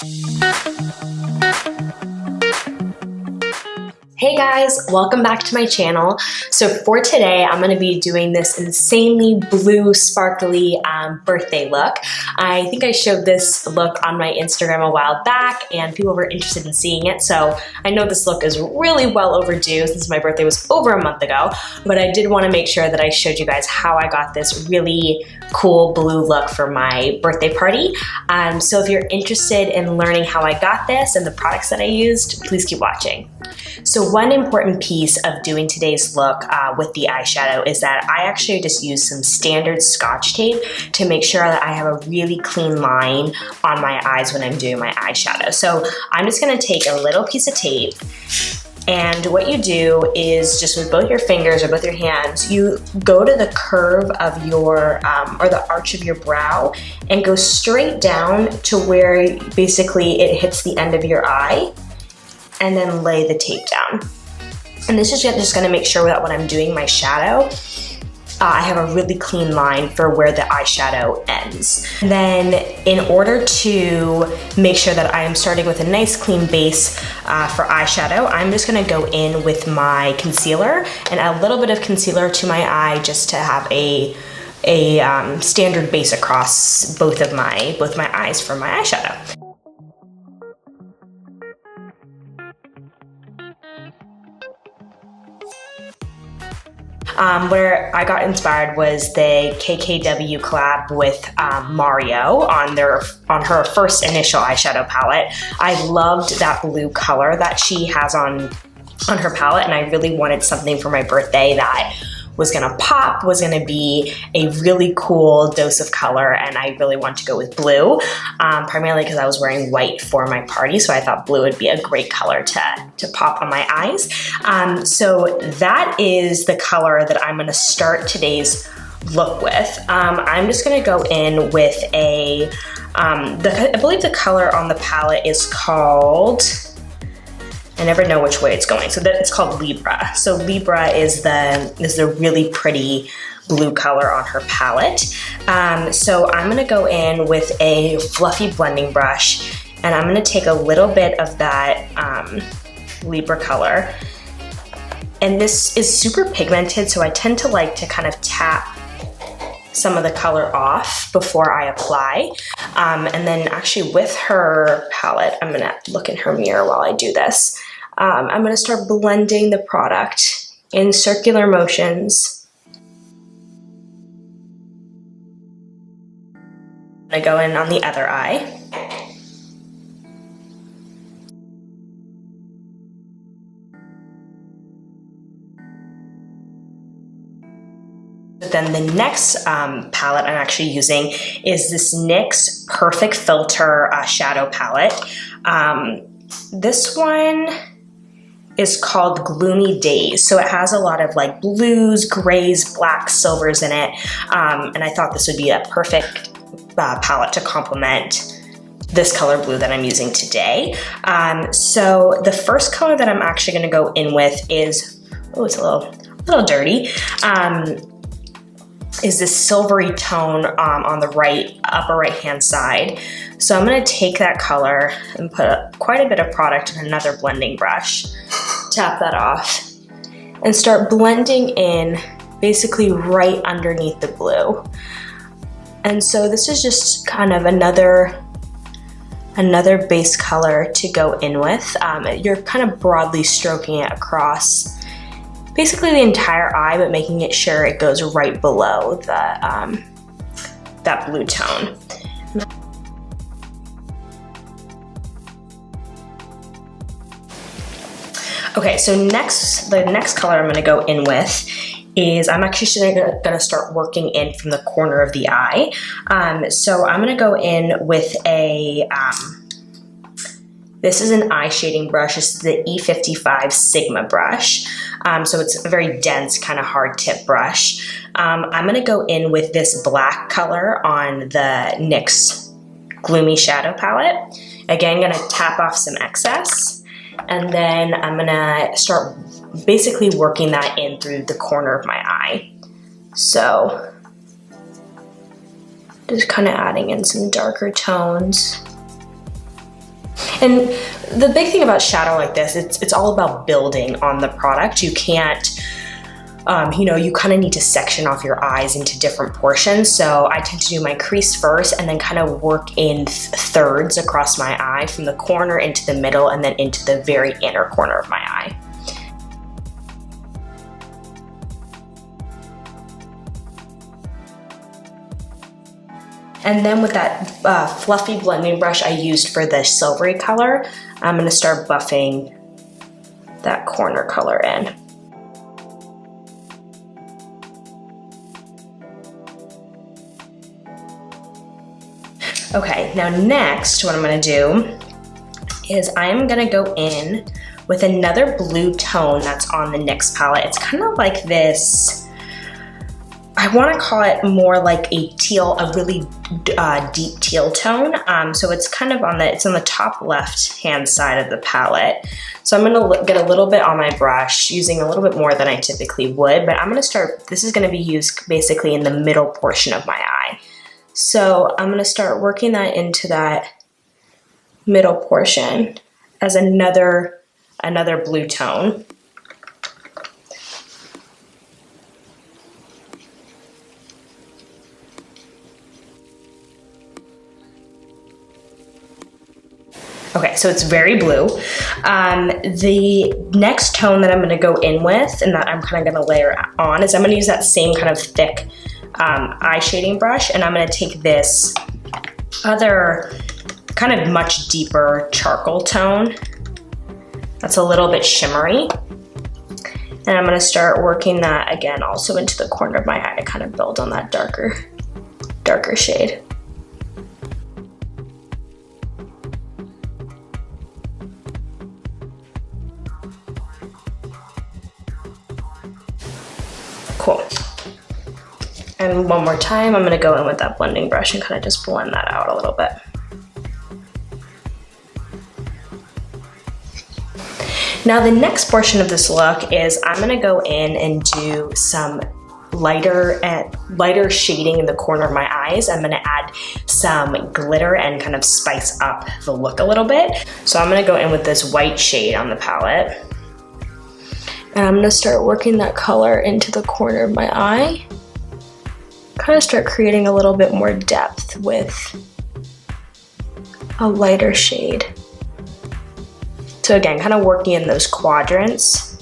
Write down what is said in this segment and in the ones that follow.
Hey guys, welcome back to my channel. So for today, I'm going to be doing this insanely blue, sparkly birthday look. I think I showed this look on my Instagram a while back and people were interested in seeing it. So I know this look is really well overdue since my birthday was over a month ago, but I did want to make sure that I showed you guys how I got this really cool blue look for my birthday party. So if you're interested in learning how I got this and the products that I used, please keep watching. So one important piece of doing today's look with the eyeshadow is that I actually just use some standard Scotch tape to make sure that I have a really clean line on my eyes when I'm doing my eyeshadow. So I'm just gonna take a little piece of tape, and what you do is just with both your fingers or both your hands, you go to the curve of your, or the arch of your brow and go straight down to where basically it hits the end of your eye, and then lay the tape down. And this is just gonna make sure that when I'm doing my shadow, I have a really clean line for where the eyeshadow ends. And then in order to make sure that I am starting with a nice clean base for eyeshadow, I'm just gonna go in with my concealer and add a little bit of concealer to my eye just to have a standard base across both my eyes for my eyeshadow. Where I got inspired was the KKW collab with Mario on her first initial eyeshadow palette. I loved that blue color that she has on her palette, and I really wanted something for my birthday that was gonna pop, was gonna be a really cool dose of color, and I really wanted to go with blue, primarily because I was wearing white for my party, so I thought blue would be a great color to pop on my eyes. So that is the color that I'm gonna start today's look with. I'm just gonna go in with I believe the color on the palette is called, I never know which way it's going. So it's called Libra. So Libra is the really pretty blue color on her palette. So I'm gonna go in with a fluffy blending brush, and I'm gonna take a little bit of that Libra color. And this is super pigmented, so I tend to like to kind of tap some of the color off before I apply. And then actually with her palette, I'm gonna look in her mirror while I do this. I'm gonna start blending the product in circular motions. I'm gonna go in on the other eye. Then the next palette I'm actually using is this NYX Perfect Filter shadow palette. This one is called Gloomy Days. So it has a lot of like blues, grays, blacks, silvers in it. And I thought this would be a perfect palette to complement this color blue that I'm using today. So the first color that I'm actually gonna go in with is, oh, it's a little dirty, is this silvery tone on the upper right hand side. So I'm gonna take that color and put quite a bit of product in another blending brush, tap that off, and start blending in basically right underneath the blue. And so this is just kind of another base color to go in with. You're kind of broadly stroking it across basically the entire eye, but making it sure it goes right below that blue tone. Okay, so the next color I'm gonna go in with is, I'm actually gonna start working in from the corner of the eye. So I'm gonna go in with this is an eye shading brush. This is the E55 Sigma brush. So it's a very dense, kind of hard tip brush. I'm gonna go in with this black color on the NYX Gloomy Shadow palette. Again, gonna tap off some excess. And then I'm gonna start basically working that in through the corner of my eye. So just kind of adding in some darker tones. And the big thing about shadow like this, it's all about building on the product. You can't, you know, you kind of need to section off your eyes into different portions. So I tend to do my crease first and then kind of work in thirds across my eye, from the corner into the middle and then into the very inner corner of my eye. And then with that fluffy blending brush I used for the silvery color, I'm gonna start buffing that corner color in. Okay, now next what I'm gonna do is I'm gonna go in with another blue tone that's on the NYX palette. It's kind of like this, I want to call it more like a teal, a really deep teal tone. So it's kind of on the top left hand side of the palette. So I'm gonna get a little bit on my brush, using a little bit more than I typically would, but I'm gonna start, this is gonna be used basically in the middle portion of my eye. So I'm gonna start working that into that middle portion as another blue tone. Okay, so it's very blue. The next tone that I'm gonna go in with, and that I'm kind of gonna layer on, is I'm gonna use that same kind of thick eye shading brush, and I'm gonna take this other kind of much deeper charcoal tone that's a little bit shimmery. And I'm gonna start working that again also into the corner of my eye to kind of build on that darker shade. Cool. And one more time, I'm gonna go in with that blending brush and kind of just blend that out a little bit. Now the next portion of this look is I'm gonna go in and do some lighter shading in the corner of my eyes. I'm gonna add some glitter and kind of spice up the look a little bit. So I'm gonna go in with this white shade on the palette. And I'm gonna start working that color into the corner of my eye. Kind of start creating a little bit more depth with a lighter shade. So again, kind of working in those quadrants.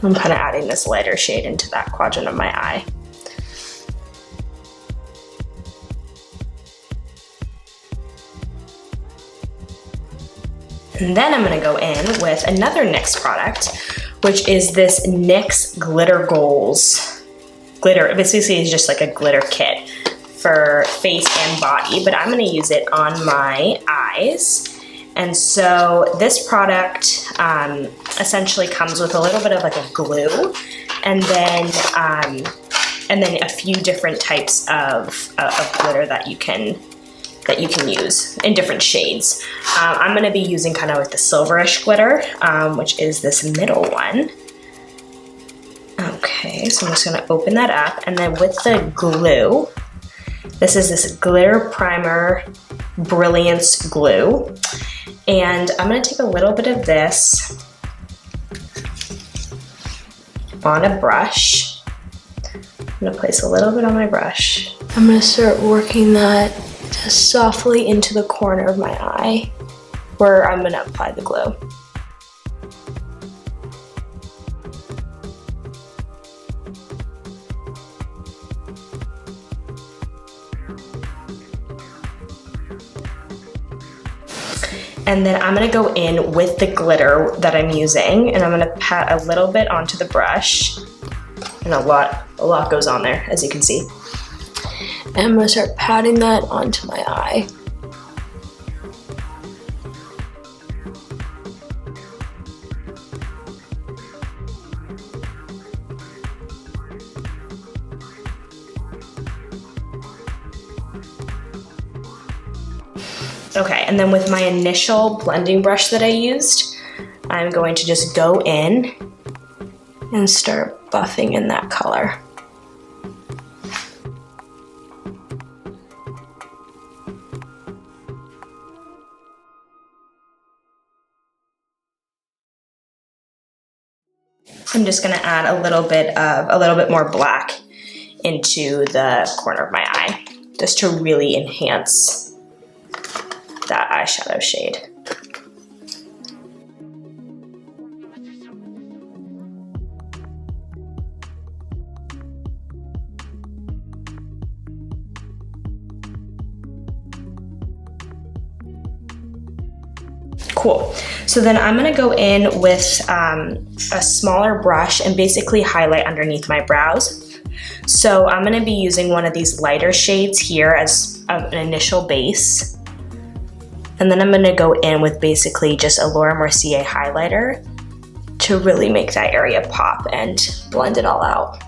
I'm kind of adding this lighter shade into that quadrant of my eye. And then I'm gonna go in with another NYX product, which is this NYX Glitter Goals. Glitter, basically is just like a glitter kit for face and body, but I'm gonna use it on my eyes. And so this product essentially comes with a little bit of like a glue, and then a few different types of glitter that you can use in different shades. I'm gonna be using kind of like the silverish glitter, which is this middle one. Okay, so I'm just gonna open that up, and then with the glue, this is this Glitter Primer Brilliance Glue. And I'm gonna take a little bit of this on a brush. I'm gonna place a little bit on my brush. I'm gonna start working that just softly into the corner of my eye where I'm gonna apply the glue. And then I'm gonna go in with the glitter that I'm using, and I'm gonna pat a little bit onto the brush, and a lot goes on there, as you can see. And I'm gonna start patting that onto my eye. Okay, and then with my initial blending brush that I used, I'm going to just go in and start buffing in that color. I'm just gonna add a little bit more black into the corner of my eye, just to really enhance that eyeshadow shade. Cool. So then I'm gonna go in with a smaller brush and basically highlight underneath my brows. So I'm gonna be using one of these lighter shades here as an initial base. And then I'm gonna go in with basically just a Laura Mercier highlighter to really make that area pop and blend it all out.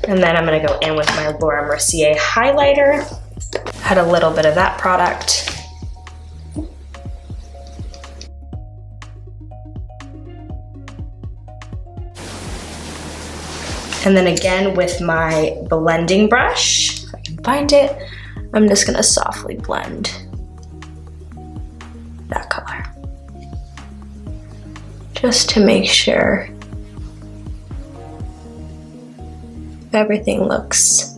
And then I'm gonna go in with my Laura Mercier highlighter. Add a little bit of that product. And then again with my blending brush, if I can find it, I'm just gonna softly blend that color. Just to make sure everything looks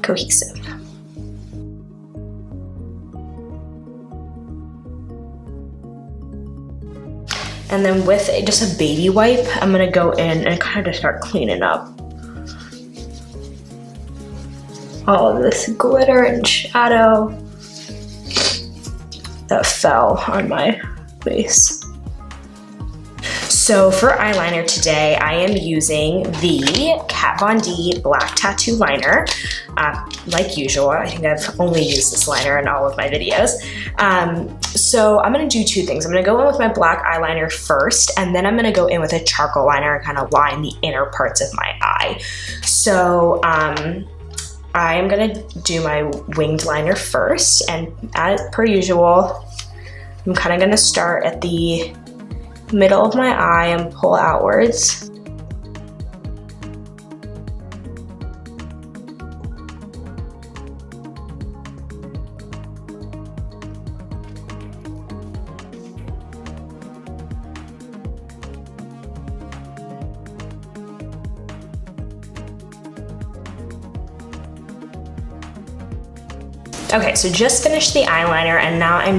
cohesive. And then with just a baby wipe, I'm gonna go in and kind of start cleaning up all of this glitter and shadow that fell on my face. So for eyeliner today, I am using the Kat Von D Black Tattoo Liner. Like usual, I think I've only used this liner in all of my videos. So I'm gonna do two things. I'm gonna go in with my black eyeliner first, and then I'm gonna go in with a charcoal liner and kind of line the inner parts of my eye. So I am gonna do my winged liner first, and as per usual, I'm kind of gonna start at the middle of my eye and pull outwards. Okay, so just finished the eyeliner, and now I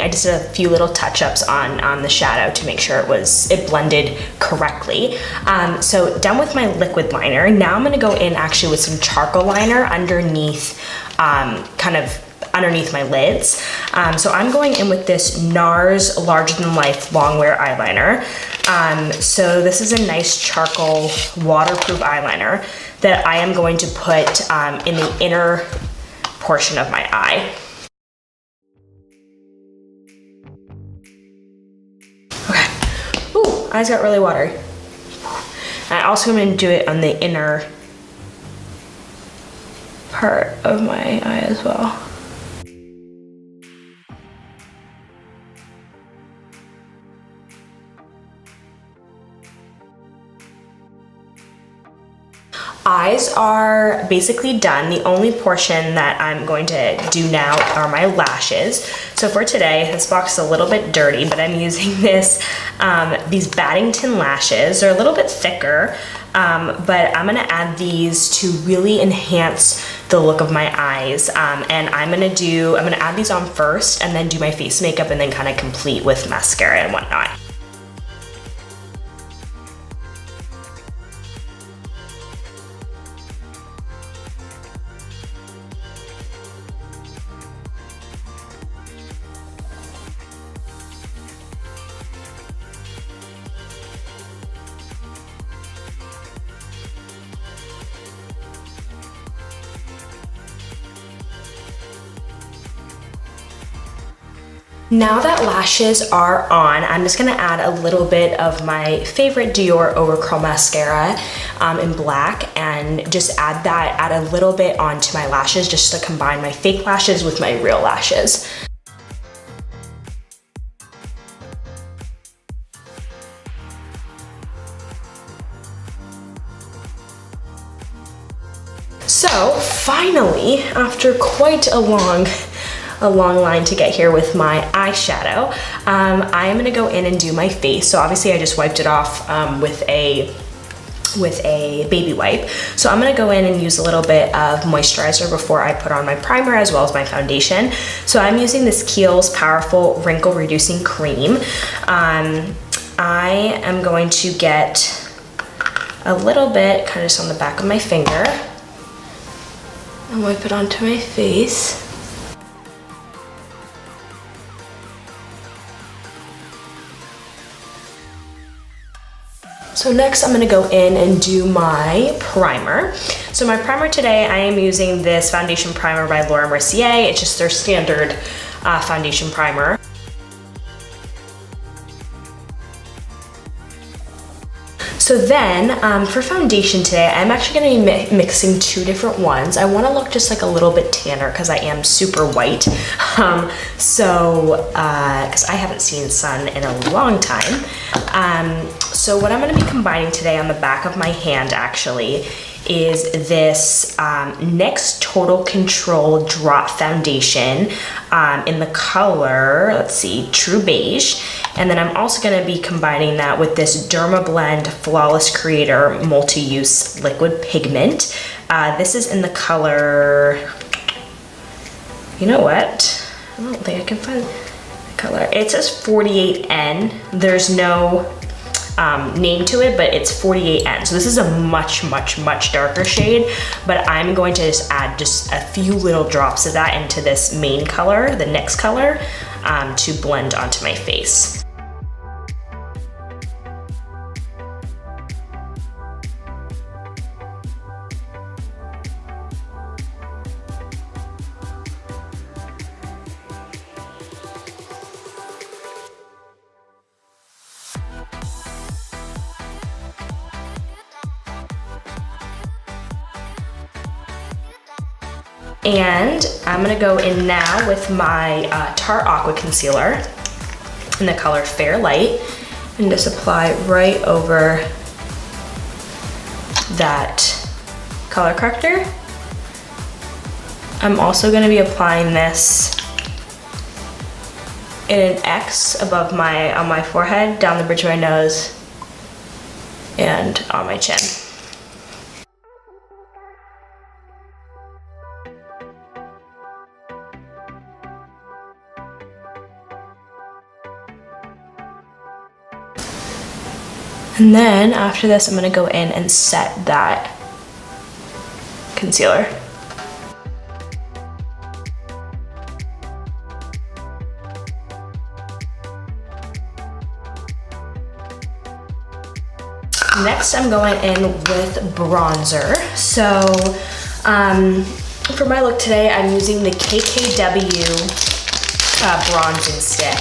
just did a few little touch-ups on the shadow to make sure it blended correctly. So done with my liquid liner. Now I'm gonna go in actually with some charcoal liner underneath, kind of underneath my lids. So I'm going in with this NARS Larger Than Life Longwear eyeliner. So this is a nice charcoal waterproof eyeliner that I am going to put in the inner portion of my eye. Okay. Ooh, eyes got really watery. And I also am going to do it on the inner part of my eye as well. Eyes are basically done. The only portion that I'm going to do now are my lashes. So for today, this box is a little bit dirty, but I'm using these Baddington lashes. They're a little bit thicker, but I'm gonna add these to really enhance the look of my eyes. And I'm gonna add these on first and then do my face makeup and then kind of complete with mascara and whatnot. Now that lashes are on, I'm just gonna add a little bit of my favorite Dior Overcurl mascara in black, and just add a little bit onto my lashes just to combine my fake lashes with my real lashes. So finally, after quite a long a long line to get here with my eyeshadow. I am gonna go in and do my face. So obviously I just wiped it off with a baby wipe. So I'm gonna go in and use a little bit of moisturizer before I put on my primer as well as my foundation. So I'm using this Kiehl's Powerful Wrinkle Reducing Cream. I am going to get a little bit kind of just on the back of my finger and wipe it onto my face. So next I'm gonna go in and do my primer. So my primer today, I am using this foundation primer by Laura Mercier. It's just their standard foundation primer. So then, for foundation today, I'm actually gonna be mixing two different ones. I wanna look just like a little bit tanner because I am super white. Because I haven't seen sun in a long time. So what I'm gonna be combining today on the back of my hand actually is this NYX Total Control Drop Foundation in the color, let's see, True Beige. And then I'm also gonna be combining that with this Dermablend Flawless Creator Multi-Use Liquid Pigment. This is in the color, you know what? I don't think I can find the color. It says 48N. There's no name to it, but it's 48N. So this is a much, much, much darker shade, but I'm going to just add just a few little drops of that into this main color, the NYX color, to blend onto my face. And I'm gonna go in now with my Tarte Aqua Concealer in the color Fair Light and just apply right over that color corrector. I'm also gonna be applying this in an X above on my forehead, down the bridge of my nose, and on my chin. And then after this, I'm gonna go in and set that concealer. Next, I'm going in with bronzer. So for my look today, I'm using the KKW bronzing stick.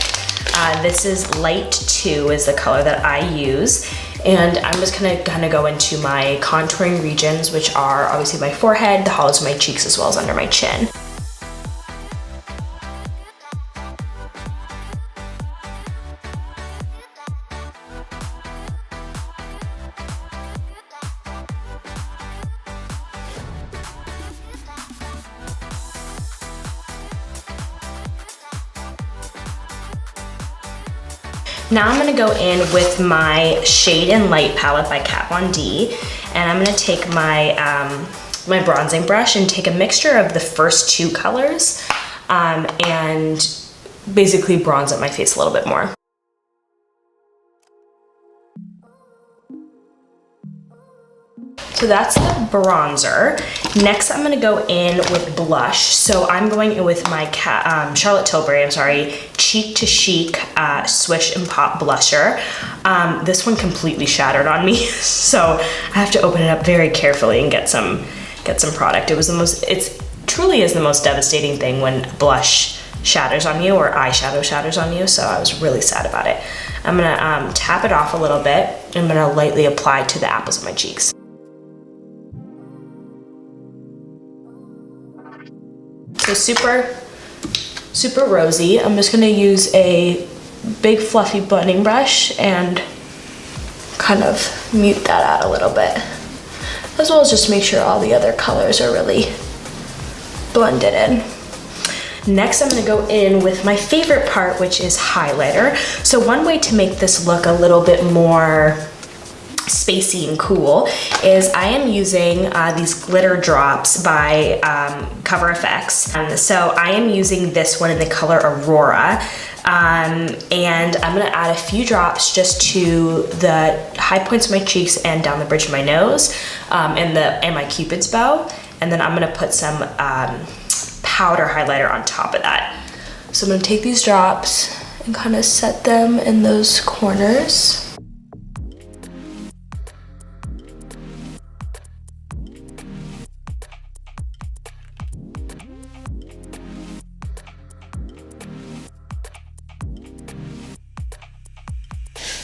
This is Light 2 is the color that I use. And I'm just gonna go into my contouring regions, which are obviously my forehead, the hollows of my cheeks, as well as under my chin. Now I'm gonna go in with my Shade and Light palette by Kat Von D, and I'm gonna take my my bronzing brush and take a mixture of the first two colors and basically bronze up my face a little bit more. So that's the bronzer. Next, I'm gonna go in with blush. So I'm going in with my Charlotte Tilbury, Cheek to Chic Swish and Pop blusher. This one completely shattered on me, so I have to open it up very carefully and get some product. It truly is the most devastating thing when blush shatters on you or eyeshadow shatters on you, so I was really sad about it. I'm gonna tap it off a little bit. I'm gonna lightly apply to the apples of my cheeks. So super rosy. I'm just gonna use a big fluffy blending brush and kind of mute that out a little bit, as well as just make sure all the other colors are really blended in. Next, I'm gonna go in with my favorite part, which is highlighter. So one way to make this look a little bit more spacey and cool is I am using these glitter drops by Cover FX. So I am using this one in the color Aurora. And I'm gonna add a few drops just to the high points of my cheeks and down the bridge of my nose and my Cupid's bow. And then I'm gonna put some powder highlighter on top of that. So I'm gonna take these drops and kind of set them in those corners.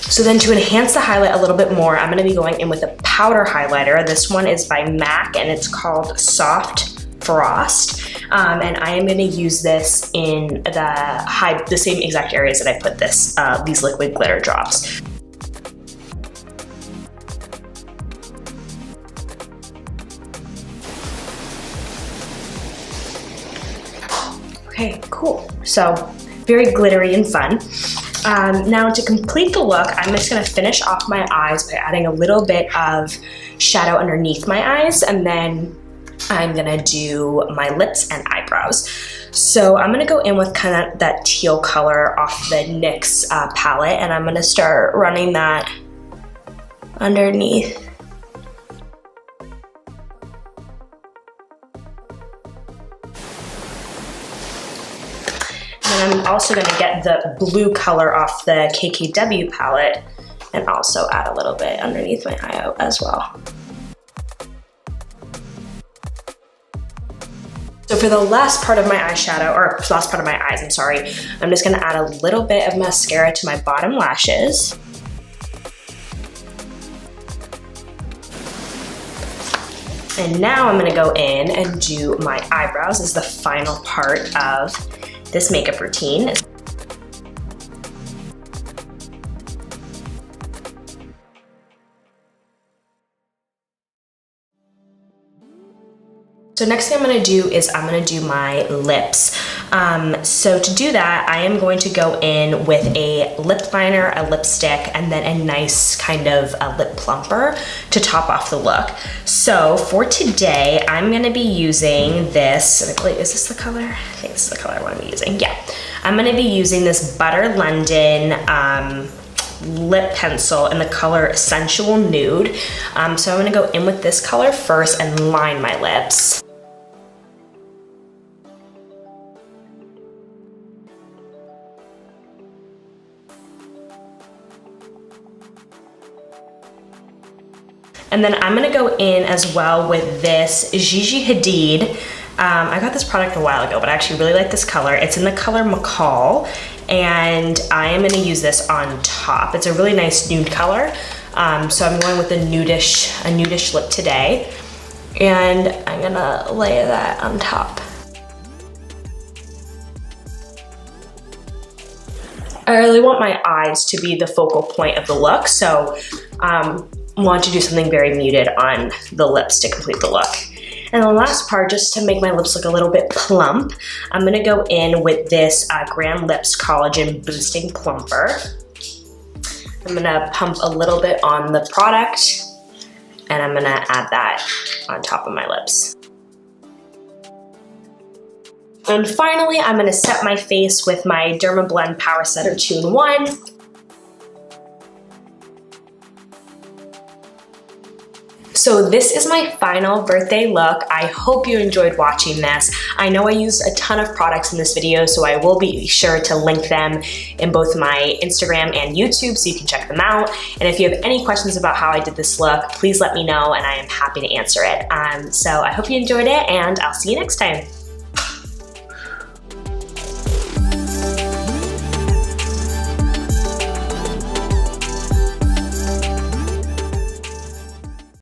So then to enhance the highlight a little bit more, I'm gonna be going in with a powder highlighter. This one is by MAC and it's called Soft Frost. And I am gonna use this in the same exact areas that I put these liquid glitter drops. Okay, cool. So very glittery and fun. Now to complete the look, I'm just gonna finish off my eyes by adding a little bit of shadow underneath my eyes, and then I'm gonna do my lips and eyebrows. So I'm gonna go in with kind of that teal color off the NYX palette, and I'm gonna start running that underneath. And I'm also gonna get the blue color off the KKW palette and also add a little bit underneath my eye out as well. So for the last part of my eyeshadow, or last part of my eyes, I'm sorry, I'm just gonna add a little bit of mascara to my bottom lashes. And now I'm gonna go in and do my eyebrows as the final part of this makeup routine. So next thing I'm gonna do is I'm gonna do my lips. So to do that, I am going to go in with a lip liner, a lipstick, and then a nice kind of a lip plumper to top off the look. So for today, I'm gonna be using this, is this the color? I think this is the color I wanna be using, yeah. I'm gonna be using this Butter London lip pencil in the color Sensual Nude. So I'm gonna go in with this color first and line my lips. And then I'm gonna go in as well with this Gigi Hadid. I got this product a while ago, but I actually really like this color. It's in the color McCall, and I am gonna use this on top. It's a really nice nude color. So I'm going with a nudish lip today. And I'm gonna lay that on top. I really want my eyes to be the focal point of the look, so want to do something very muted on the lips to complete the look. And the last part, just to make my lips look a little bit plump, I'm gonna go in with this Grand Lips Collagen Boosting Plumper. I'm gonna pump a little bit on the product, and I'm gonna add that on top of my lips. And finally, I'm gonna set my face with my Dermablend Power Setter 2-in-1. So this is my final birthday look. I hope you enjoyed watching this. I know I used a ton of products in this video, so I will be sure to link them in both my Instagram and YouTube so you can check them out. And if you have any questions about how I did this look, please let me know and I am happy to answer it. So I hope you enjoyed it, and I'll see you next time.